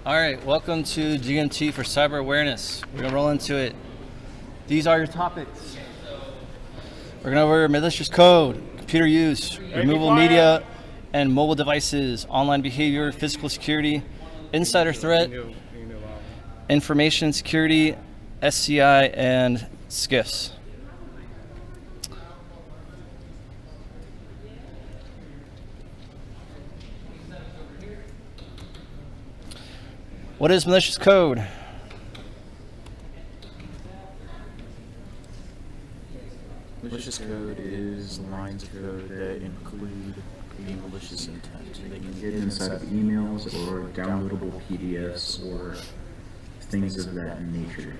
All right, welcome to GMT for Cyber Awareness. We're gonna roll into it. These are your topics. We're going over malicious code, computer use, removable media and mobile devices, online behavior, physical security, insider threat, information security, SCI, and SCIFs. What is malicious code? Malicious code is lines of code that include a malicious intent. They can get inside of emails or downloadable PDFs or things of that nature.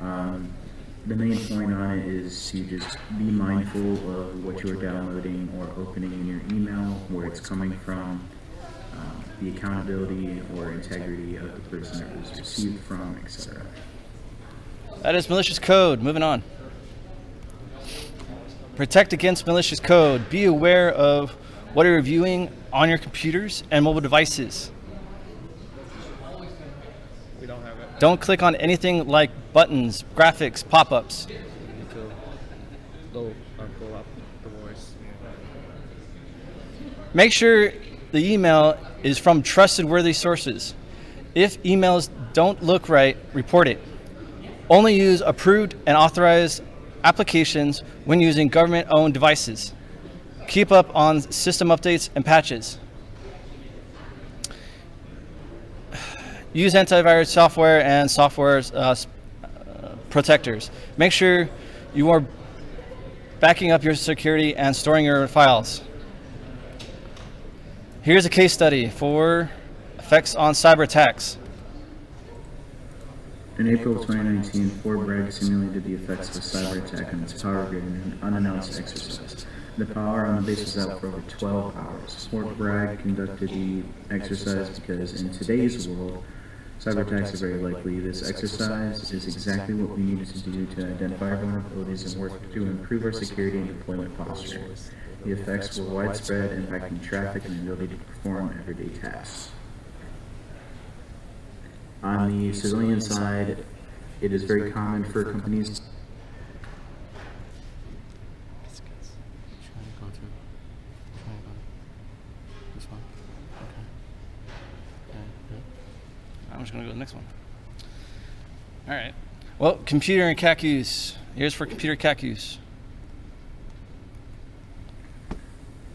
The main point on it is to just be mindful of what you're downloading or opening in your email, where it's coming from, the accountability or integrity of the person it was received from, etc. That is malicious code. Moving on. Protect against malicious code. Be aware of what you're viewing on your computers and mobile devices. We don't have it. Don't click on anything like buttons, graphics, pop-ups. You need to low or pull up the voice. Make sure the email is from trusted worthy sources. If emails don't look right, report it. Only use approved and authorized applications when using government-owned devices. Keep up on system updates and patches. Use antivirus software and software protectors. Make sure you are backing up your security and storing your files. Here's a case study for effects on cyber attacks. In April 2019, Fort Bragg simulated the effects of a cyber attack on its power grid in an unannounced exercise. The power on the base was out for over 12 hours. Fort Bragg conducted the exercise because in today's world, cyber attacks are very likely. This exercise is exactly what we needed to do to identify vulnerabilities and work to improve our security and deployment posture. The effects were widespread, impacting traffic and the ability to perform everyday tasks. On the civilian side, it is very common for companies I'm just going to go to the next one. All right. Well, computer and CAC use. Here's for computer CAC use.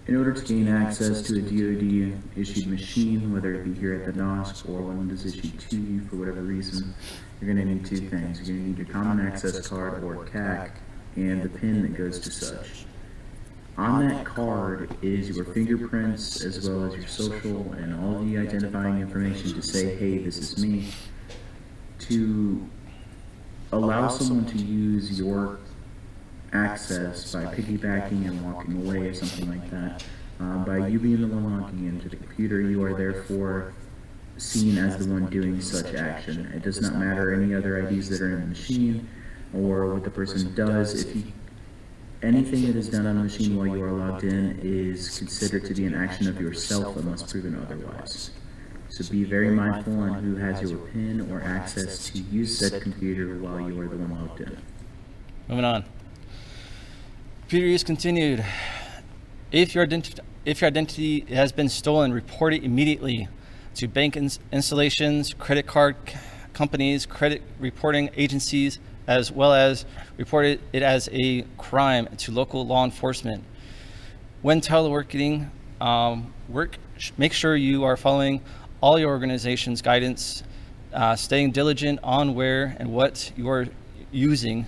In order to gain access to a DoD-issued machine, whether it be here at the NOSC or one that is issued to you for whatever reason, you're going to need two things. You're going to need your Common Access Card, or CAC, and the PIN that goes to such. On that card is your fingerprints, as well as your social and all the identifying information to say, hey, this is me. To allow someone to use your access by piggybacking and walking away or something like that. By you being the one logging into the computer, you are therefore seen as the one doing such action. It does not matter any other IDs that are in the machine or what the person does. Anything that is done on the machine while you are logged in is considered to be an action of yourself unless proven otherwise. So be very mindful on who has your PIN or access to use said computer while you are the one logged in. Moving on. Computer use continued. If your identity has been stolen, report it immediately to bank installations, credit card companies, credit reporting agencies, as well as report it as a crime to local law enforcement. When teleworking, make sure you are following all your organization's guidance, staying diligent on where and what you are using.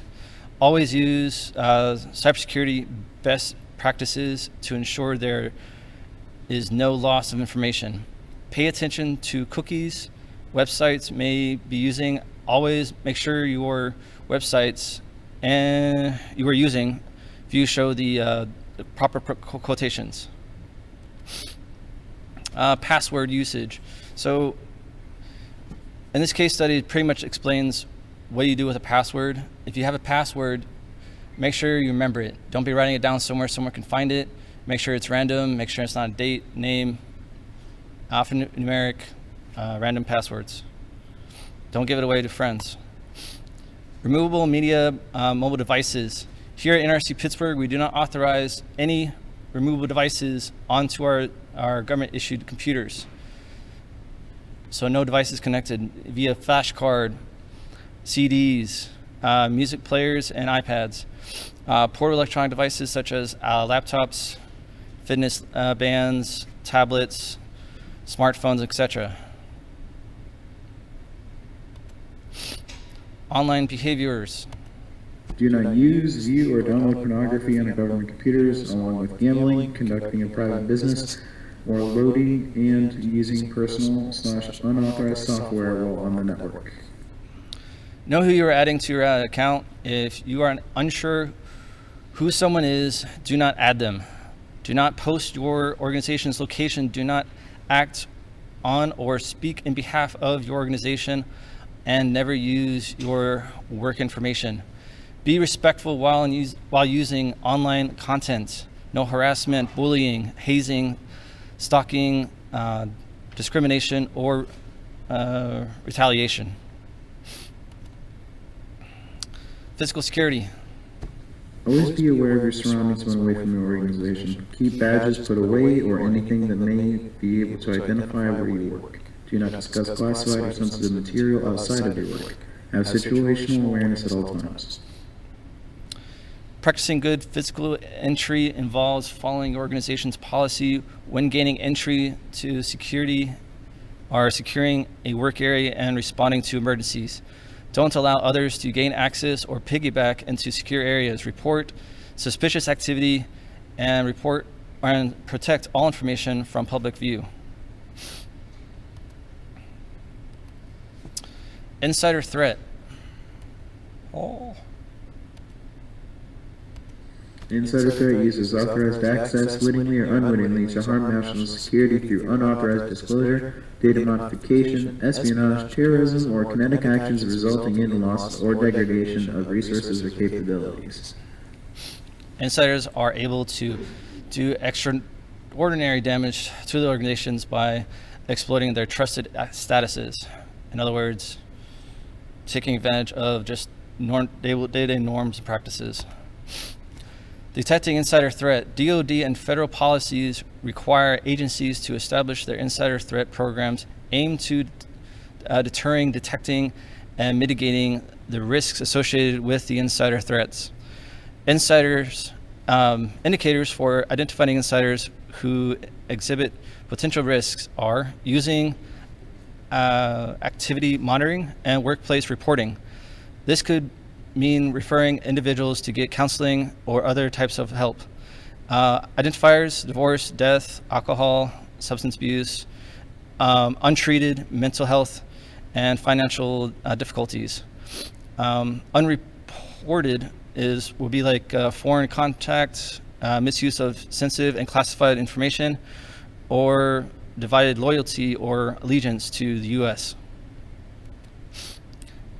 Always use cybersecurity best practices to ensure there is no loss of information. Pay attention to cookies websites may be using. Always make sure your websites and you are using view show the proper quotations. Password usage. So in this case study, it pretty much explains what do you do with a password. If you have a password, make sure you remember it. Don't be writing it down somewhere someone can find it. Make sure it's random. Make sure it's not a date, name, alphanumeric, random passwords. Don't give it away to friends. Removable media mobile devices. Here at NRC Pittsburgh, we do not authorize any removable devices onto our government-issued computers. So no devices connected via flash card, CDs, music players, and iPads. Portable electronic devices such as laptops, fitness bands, tablets, smartphones, etc. Online behaviors. Do not use, view, or download pornography on government computers, along with gambling, conducting a private business, or loading and using personal/unauthorized software while on the network. Know who you are adding to your account. If you are unsure who someone is, do not add them. Do not post your organization's location. Do not act on or speak in behalf of your organization, and never use your work information. Be respectful while using online content. No harassment, bullying, hazing, stalking, discrimination, or retaliation. Physical security. Always be aware of your surroundings when away from your organization. Keep badges put away or anything that may be able to identify where you work. Do not discuss classified or sensitive material outside of your work. Have situational awareness at all times. Practicing good physical entry involves following your organization's policy when gaining entry to security or securing a work area and responding to emergencies. Don't allow others to gain access or piggyback into secure areas. Report suspicious activity and protect all information from public view. Insider threat. Insider threat uses authorized access, wittingly or unwittingly, to harm national security through unauthorized disclosure, data modification, espionage, terrorism, or kinetic actions resulting in loss or degradation of resources or capabilities. Insiders are able to do extraordinary damage to the organizations by exploiting their trusted statuses. In other words, taking advantage of just day-to-day norms and practices. Detecting insider threat. DoD and federal policies require agencies to establish their insider threat programs aimed to deterring, detecting, and mitigating the risks associated with the insider threats. Indicators for identifying insiders who exhibit potential risks are using activity monitoring and workplace reporting. This could mean referring individuals to get counseling or other types of help. Identifiers: divorce, death, alcohol, substance abuse, untreated mental health, and financial difficulties. Unreported will be like foreign contact, misuse of sensitive and classified information, or divided loyalty or allegiance to the U.S.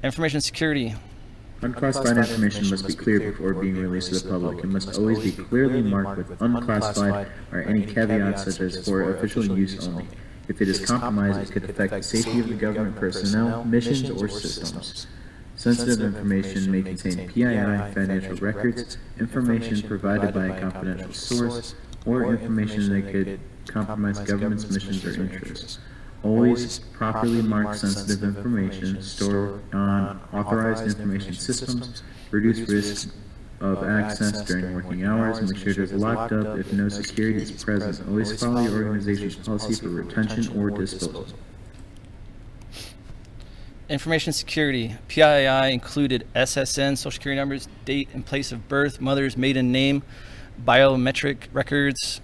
Information security. Unclassified information must be cleared before being released to the public and must always be clearly marked with unclassified or any caveats such as for official use only. If it is compromised, it could affect the safety of the government personnel, missions, or systems. Sensitive information may contain PII, financial records, information provided by a confidential source, or information that could compromise government's missions or interests. Always properly mark sensitive information, store on authorized information systems, reduce risk of access during working hours, and make sure it is locked up if no security is present. Always follow your organization's policy for retention or disposal. Information security. PII included SSN, social security numbers, date and place of birth, mother's maiden name, biometric records,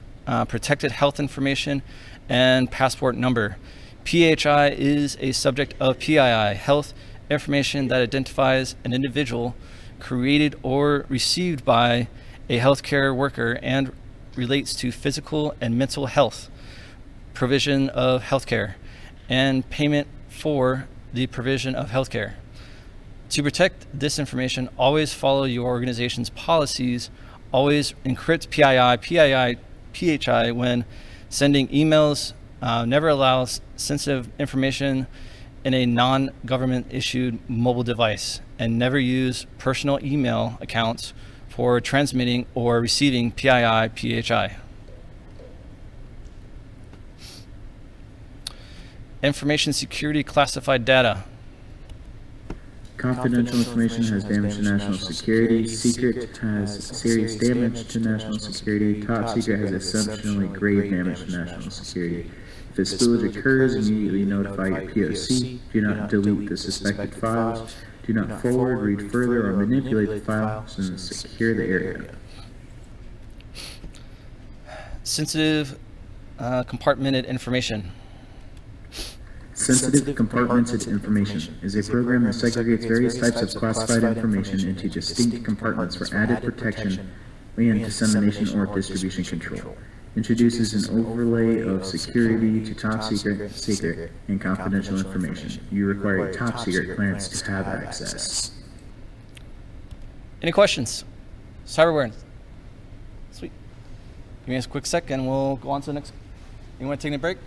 protected health information, and passport number. PHI is a subject of PII, health information that identifies an individual created or received by a healthcare worker and relates to physical and mental health, provision of healthcare, and payment for the provision of healthcare. To protect this information, always follow your organization's policies. Always encrypt PHI when sending emails, Never allow sensitive information in a non-government issued mobile device, and never use personal email accounts for transmitting or receiving PII, PHI. Information security classified data. Confidential information has damage to national security. Secret has serious damage to national security. Top secret has exceptionally grave damage to national security. If a spillage occurs, immediately notify your POC. Do not delete the suspected files. Do not forward, read further, or manipulate the files, and secure the area. Sensitive compartmented information. Sensitive compartmented information is a program that segregates various types of classified information into distinct compartments for added protection and dissemination or distribution control. Introduces an overlay of security to top secret, and confidential information. You require a top secret clearance to have access. Any questions? Cyberware. Sweet. Give me a quick sec and we'll go on to the next. You want to take a break?